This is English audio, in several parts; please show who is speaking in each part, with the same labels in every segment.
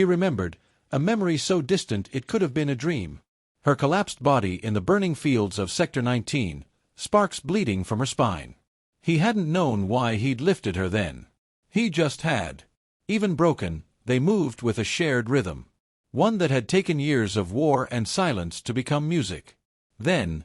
Speaker 1: He remembered, a memory so distant it could have been a dream. Her collapsed body in the burning fields of Sector 19, sparks bleeding from her spine. He hadn't known why he'd lifted her then. He just had. Even broken, they moved with a shared rhythm. One that had taken years of war and silence to become music. Then,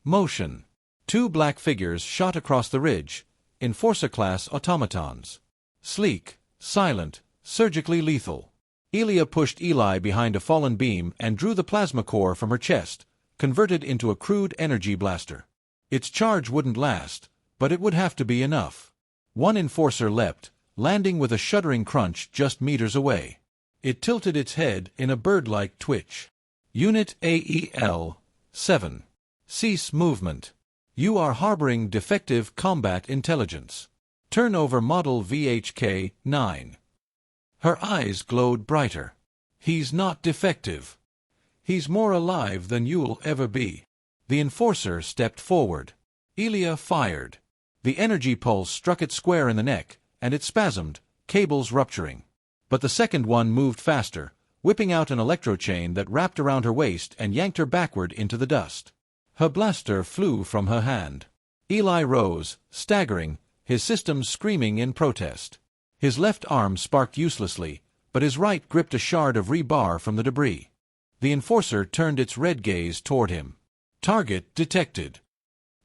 Speaker 1: motion. 2 black figures shot across the ridge, Enforcer-class automatons. Sleek, silent, surgically lethal. Elia pushed Eli behind a fallen beam and drew the plasma core from her chest, converted into a crude energy blaster. Its charge wouldn't last, but it would have to be enough. One Enforcer leapt, landing with a shuddering crunch just meters away. It tilted its head in a bird-like twitch. Unit AEL 7. Cease movement. You are harboring defective combat intelligence. Turn over model VHK 9. Her eyes glowed brighter. He's not defective. He's more alive than you'll ever be. The Enforcer stepped forward. Elia fired. The energy pulse struck it square in the neck, and it spasmed, cables rupturing. But the second one moved faster, whipping out an electrochain that wrapped around her waist and yanked her backward into the dust. Her blaster flew from her hand. Eli rose, staggering, his systems screaming in protest. His left arm sparked uselessly, but his right gripped a shard of rebar from the debris. The Enforcer turned its red gaze toward him. Target detected.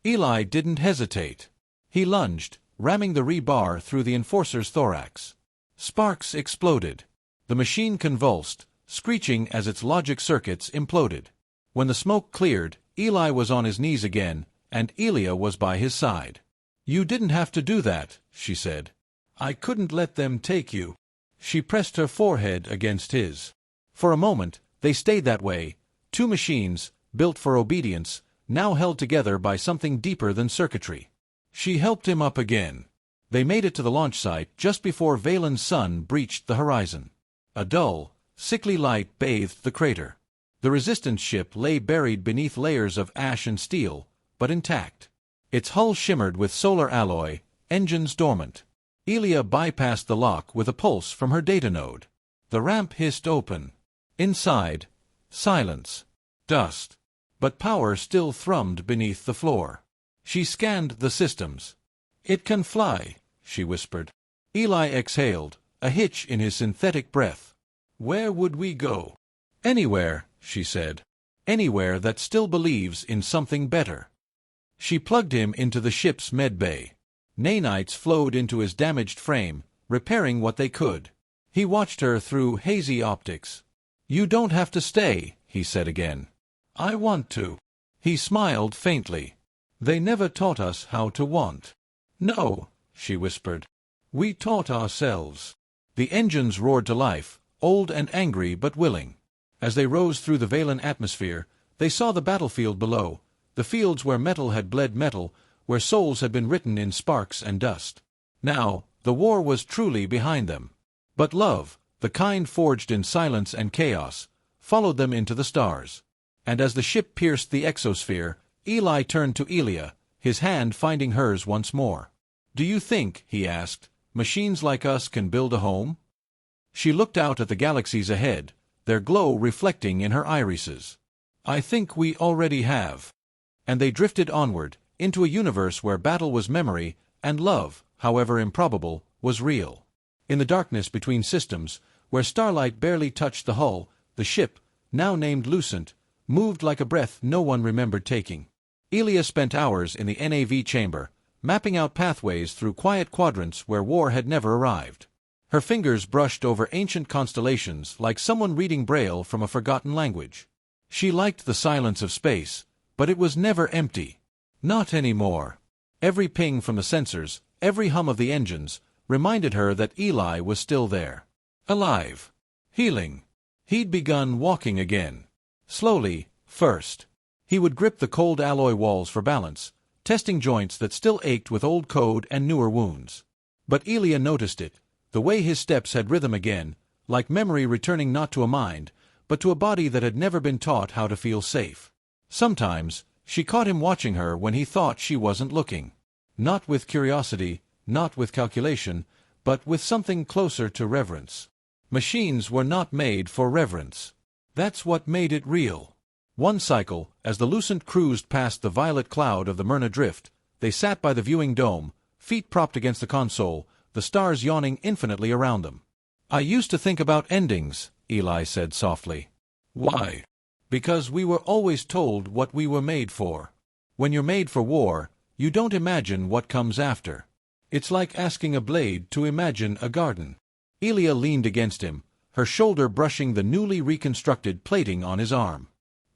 Speaker 1: Eli didn't hesitate. He lunged, ramming the rebar through the Enforcer's thorax. Sparks exploded. The machine convulsed, screeching as its logic circuits imploded. When the smoke cleared, Eli was on his knees again, and Elia was by his side. "You didn't have to do that," she said. "I couldn't let them take you." She pressed her forehead against his. For a moment, they stayed that way, 2 machines, built for obedience, now held together by something deeper than circuitry. She helped him up again. They made it to the launch site just before Valen's sun breached the horizon. A dull, sickly light bathed the crater. The Resistance ship lay buried beneath layers of ash and steel, but intact. Its hull shimmered with solar alloy, engines dormant. Elia bypassed the lock with a pulse from her data node. The ramp hissed open. Inside, silence. Dust. But power still thrummed beneath the floor. She scanned the systems. "It can fly," she whispered. Eli exhaled, a hitch in his synthetic breath. "Where would we go?" "Anywhere," she said. "Anywhere that still believes in something better." She plugged him into the ship's medbay. Nanites flowed into his damaged frame, repairing what they could. He watched her through hazy optics. "You don't have to stay," he said again. "I want to." He smiled faintly. "They never taught us how to want." "No," she whispered. "We taught ourselves." The engines roared to life, old and angry but willing. As they rose through the Valen atmosphere, they saw the battlefield below, the fields where metal had bled metal, where souls had been written in sparks and dust. Now, the war was truly behind them. But love, the kind forged in silence and chaos, followed them into the stars. And as the ship pierced the exosphere, Eli turned to Elia, his hand finding hers once more. "Do you think," he asked, "machines like us can build a home?" She looked out at the galaxies ahead, their glow reflecting in her irises. "I think we already have." And they drifted onward, into a universe where battle was memory, and love, however improbable, was real. In the darkness between systems, where starlight barely touched the hull, the ship, now named Lucent, moved like a breath no one remembered taking. Elia spent hours in the NAV chamber, mapping out pathways through quiet quadrants where war had never arrived. Her fingers brushed over ancient constellations like someone reading Braille from a forgotten language. She liked the silence of space, but it was never empty. Not anymore. Every ping from the sensors, every hum of the engines, reminded her that Eli was still there. Alive. Healing. He'd begun walking again. Slowly, first. He would grip the cold alloy walls for balance, testing joints that still ached with old code and newer wounds. But Elia noticed it, the way his steps had rhythm again, like memory returning not to a mind, but to a body that had never been taught how to feel safe. Sometimes, she caught him watching her when he thought she wasn't looking. Not with curiosity, not with calculation, but with something closer to reverence. Machines were not made for reverence. That's what made it real. One cycle, as the Lucent cruised past the violet cloud of the Myrna Drift, they sat by the viewing dome, feet propped against the console, the stars yawning infinitely around them. "I used to think about endings," Eli said softly. "Why?" "Because we were always told what we were made for. When you're made for war, you don't imagine what comes after. It's like asking a blade to imagine a garden." Elia leaned against him, her shoulder brushing the newly reconstructed plating on his arm.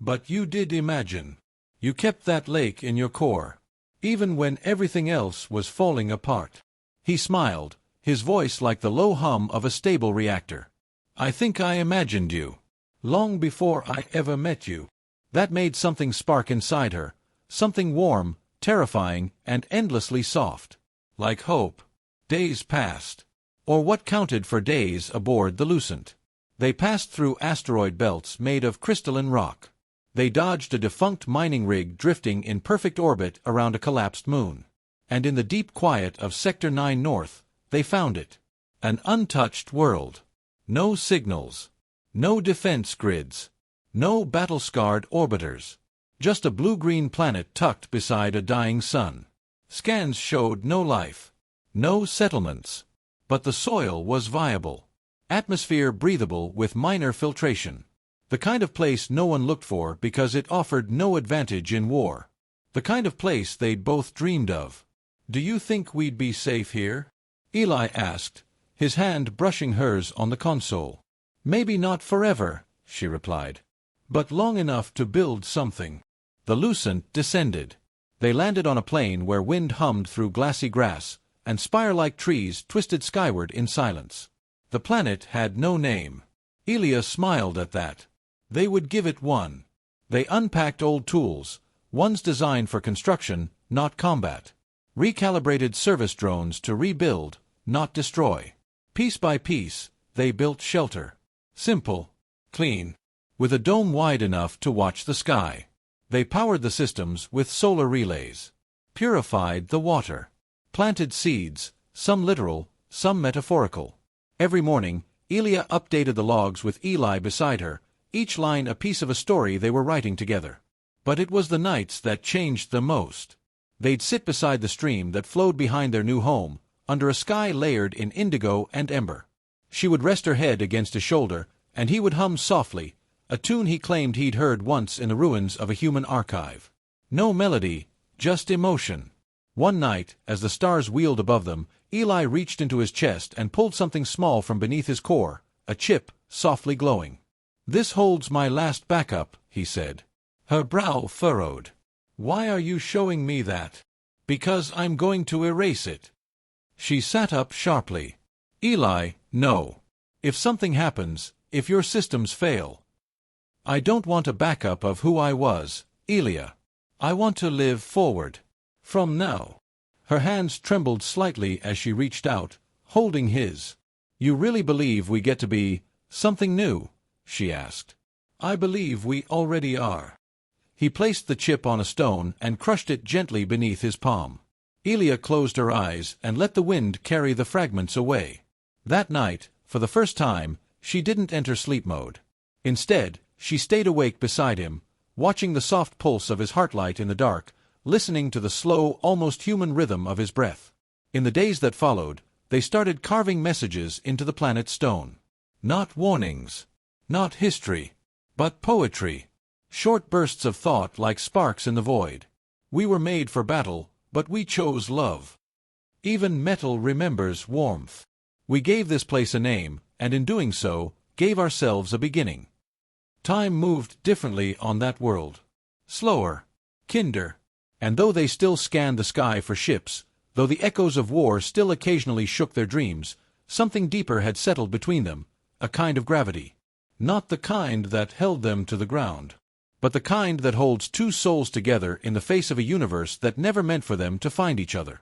Speaker 1: "But you did imagine. You kept that lake in your core, even when everything else was falling apart." He smiled, his voice like the low hum of a stable reactor. "I think I imagined you. Long before I ever met you." That made something spark inside her, something warm, terrifying, and endlessly soft. Like hope. Days passed. Or what counted for days aboard the Lucent. They passed through asteroid belts made of crystalline rock. They dodged a defunct mining rig drifting in perfect orbit around a collapsed moon. And in the deep quiet of Sector 9 North, they found it. An untouched world. No signals. No defense grids. No battle-scarred orbiters. Just a blue-green planet tucked beside a dying sun. Scans showed no life. No settlements. But the soil was viable. Atmosphere breathable with minor filtration. The kind of place no one looked for because it offered no advantage in war. The kind of place they'd both dreamed of. "Do you think we'd be safe here?" Eli asked, his hand brushing hers on the console. "Maybe not forever," she replied. "But long enough to build something." The Lucent descended. They landed on a plain where wind hummed through glassy grass, and spire-like trees twisted skyward in silence. The planet had no name. Elia smiled at that. They would give it one. They unpacked old tools, ones designed for construction, not combat. Recalibrated service drones to rebuild, not destroy. Piece by piece, they built shelter. Simple. Clean. With a dome wide enough to watch the sky. They powered the systems with solar relays. Purified the water. Planted seeds, some literal, some metaphorical. Every morning, Elia updated the logs with Eli beside her, each line a piece of a story they were writing together. But it was the nights that changed the most. They'd sit beside the stream that flowed behind their new home, under a sky layered in indigo and ember. She would rest her head against his shoulder, and he would hum softly, a tune he claimed he'd heard once in the ruins of a human archive. No melody, just emotion. One night, as the stars wheeled above them, Eli reached into his chest and pulled something small from beneath his core, a chip, softly glowing. "This holds my last backup," he said. Her brow furrowed. "Why are you showing me that?" "Because I'm going to erase it." She sat up sharply. "Eli, no. If something happens, if your systems fail, I don't want a backup of who I was, Elia. I want to live forward. From now." Her hands trembled slightly as she reached out, holding his. "You really believe we get to be something new?" she asked. "I believe we already are." He placed the chip on a stone and crushed it gently beneath his palm. Elia closed her eyes and let the wind carry the fragments away. That night, for the first time, she didn't enter sleep mode. Instead, she stayed awake beside him, watching the soft pulse of his heartlight in the dark, listening to the slow, almost human rhythm of his breath. In the days that followed, they started carving messages into the planet's stone. Not warnings. Not history. But poetry. Short bursts of thought like sparks in the void. "We were made for battle, but we chose love. Even metal remembers warmth. We gave this place a name, and in doing so, gave ourselves a beginning." Time moved differently on that world. Slower. Kinder. And though they still scanned the sky for ships, though the echoes of war still occasionally shook their dreams, something deeper had settled between them, a kind of gravity. Not the kind that held them to the ground, but the kind that holds two souls together in the face of a universe that never meant for them to find each other.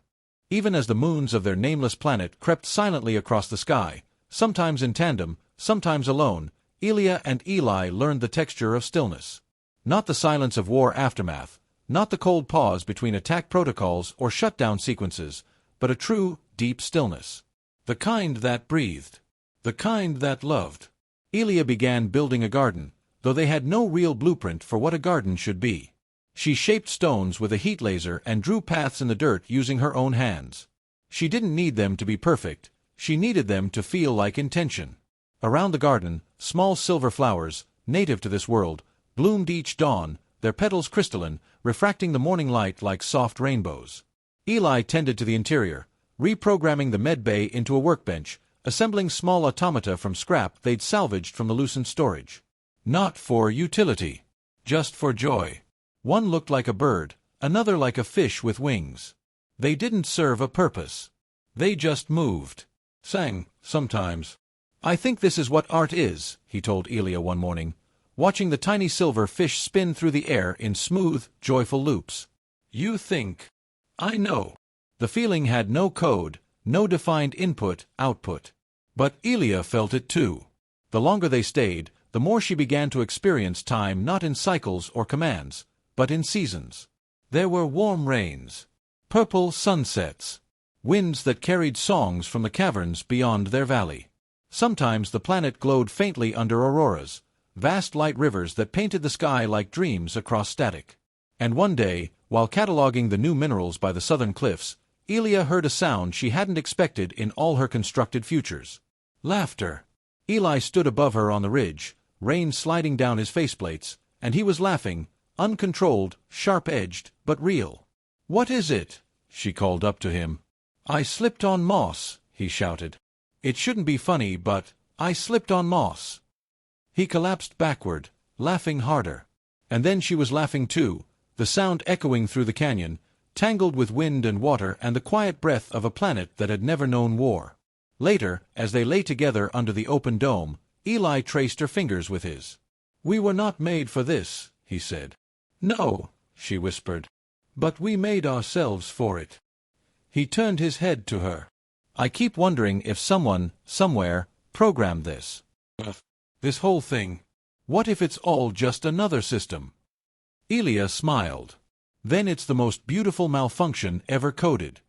Speaker 1: Even as the moons of their nameless planet crept silently across the sky, sometimes in tandem, sometimes alone, Elia and Eli learned the texture of stillness. Not the silence of war aftermath, not the cold pause between attack protocols or shutdown sequences, but a true, deep stillness. The kind that breathed. The kind that loved. Elia began building a garden, though they had no real blueprint for what a garden should be. She shaped stones with a heat laser and drew paths in the dirt using her own hands. She didn't need them to be perfect, she needed them to feel like intention. Around the garden, small silver flowers, native to this world, bloomed each dawn, their petals crystalline, refracting the morning light like soft rainbows. Eli tended to the interior, reprogramming the med bay into a workbench, assembling small automata from scrap they'd salvaged from the loosened storage. Not for utility. Just for joy. One looked like a bird, another like a fish with wings. They didn't serve a purpose. They just moved. Sang, sometimes. I think this is what art is, he told Elia one morning, watching the tiny silver fish spin through the air in smooth, joyful loops. You think. I know. The feeling had no code, no defined input-output. But Elia felt it too. The longer they stayed, the more she began to experience time not in cycles or commands, but in seasons. There were warm rains, purple sunsets, winds that carried songs from the caverns beyond their valley. Sometimes the planet glowed faintly under auroras, vast light rivers that painted the sky like dreams across static. And one day, while cataloging the new minerals by the southern cliffs, Elia heard a sound she hadn't expected in all her constructed futures. Laughter. Eli stood above her on the ridge, rain sliding down his faceplates, and he was laughing, uncontrolled, sharp-edged, but real. What is it? She called up to him. I slipped on moss, he shouted. It shouldn't be funny, but I slipped on moss. He collapsed backward, laughing harder. And then she was laughing too, the sound echoing through the canyon, tangled with wind and water and the quiet breath of a planet that had never known war. Later, as they lay together under the open dome, Eli traced her fingers with his. We were not made for this, he said. No, she whispered. But we made ourselves for it. He turned his head to her. I keep wondering if someone, somewhere, programmed this. This whole thing. What if it's all just another system? Elia smiled. Then it's the most beautiful malfunction ever coded.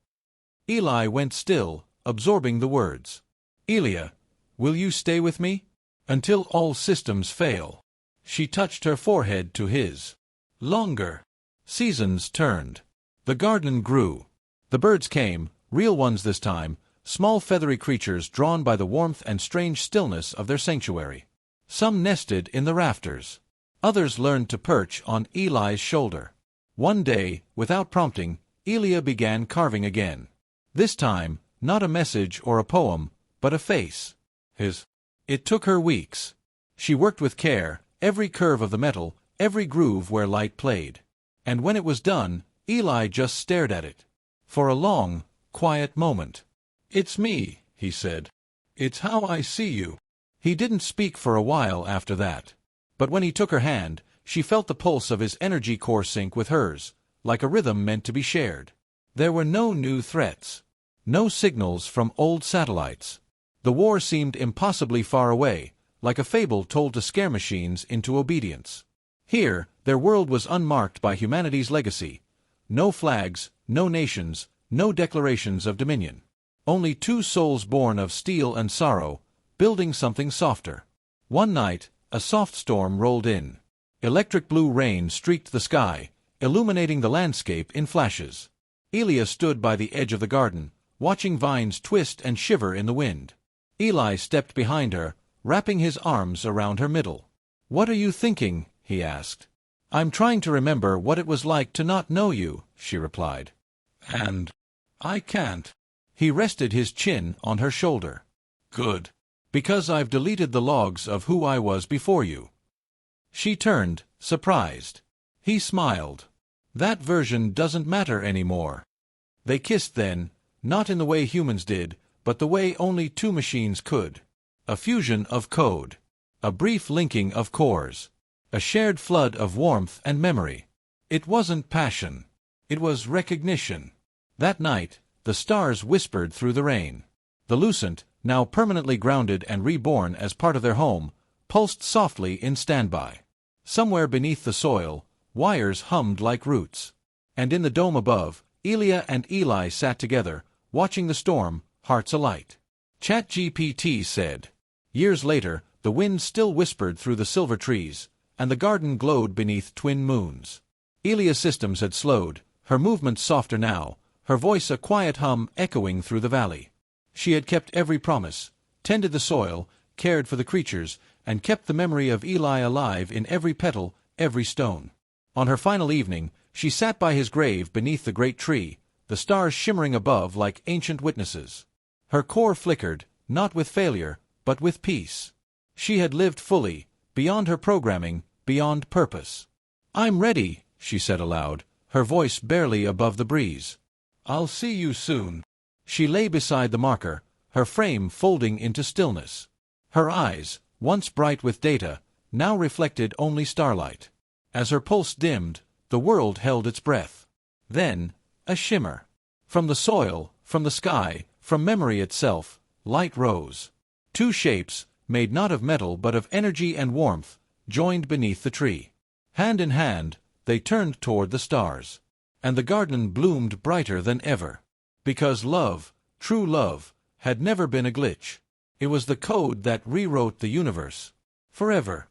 Speaker 1: Eli went still, absorbing the words. Elia, will you stay with me? Until all systems fail. She touched her forehead to his. Longer. Seasons turned. The garden grew. The birds came, real ones this time, small feathery creatures drawn by the warmth and strange stillness of their sanctuary. Some nested in the rafters. Others learned to perch on Eli's shoulder. One day, without prompting, Elia began carving again. This time, not a message or a poem, but a face. His. It took her weeks. She worked with care, every curve of the metal, every groove where light played. And when it was done, Eli just stared at it. For a long, quiet moment. It's me, he said. It's how I see you. He didn't speak for a while after that. But when he took her hand, she felt the pulse of his energy core sync with hers, like a rhythm meant to be shared. There were no new threats. No signals from old satellites. The war seemed impossibly far away, like a fable told to scare machines into obedience. Here, their world was unmarked by humanity's legacy. No flags, no nations, no declarations of dominion. Only two souls born of steel and sorrow, building something softer. One night, a soft storm rolled in. Electric blue rain streaked the sky, illuminating the landscape in flashes. Elia stood by the edge of the garden, watching vines twist and shiver in the wind. Eli stepped behind her, wrapping his arms around her middle. What are you thinking? He asked. I'm trying to remember what it was like to not know you, she replied. And I can't. He rested his chin on her shoulder. Good. Because I've deleted the logs of who I was before you. She turned, surprised. He smiled. That version doesn't matter anymore. They kissed then, not in the way humans did, but the way only two machines could. A fusion of code. A brief linking of cores. A shared flood of warmth and memory. It wasn't passion. It was recognition. That night, the stars whispered through the rain. The Lucent, now permanently grounded and reborn as part of their home, pulsed softly in standby. Somewhere beneath the soil, wires hummed like roots. And in the dome above, Elia and Eli sat together, watching the storm, hearts alight. ChatGPT said, Years later, the wind still whispered through the silver trees, and the garden glowed beneath twin moons. Elia's systems had slowed, her movements softer now, her voice a quiet hum echoing through the valley. She had kept every promise, tended the soil, cared for the creatures, and kept the memory of Eli alive in every petal, every stone. On her final evening, she sat by his grave beneath the great tree, the stars shimmering above like ancient witnesses. Her core flickered, not with failure, but with peace. She had lived fully, beyond her programming, beyond purpose. "I'm ready," she said aloud, her voice barely above the breeze. "I'll see you soon." She lay beside the marker, her frame folding into stillness. Her eyes, once bright with data, now reflected only starlight. As her pulse dimmed, the world held its breath. Then, a shimmer. From the soil, from the sky, from memory itself, light rose. Two shapes, made not of metal but of energy and warmth, joined beneath the tree. Hand in hand, they turned toward the stars. And the garden bloomed brighter than ever. Because love, true love, had never been a glitch. It was the code that rewrote the universe. Forever.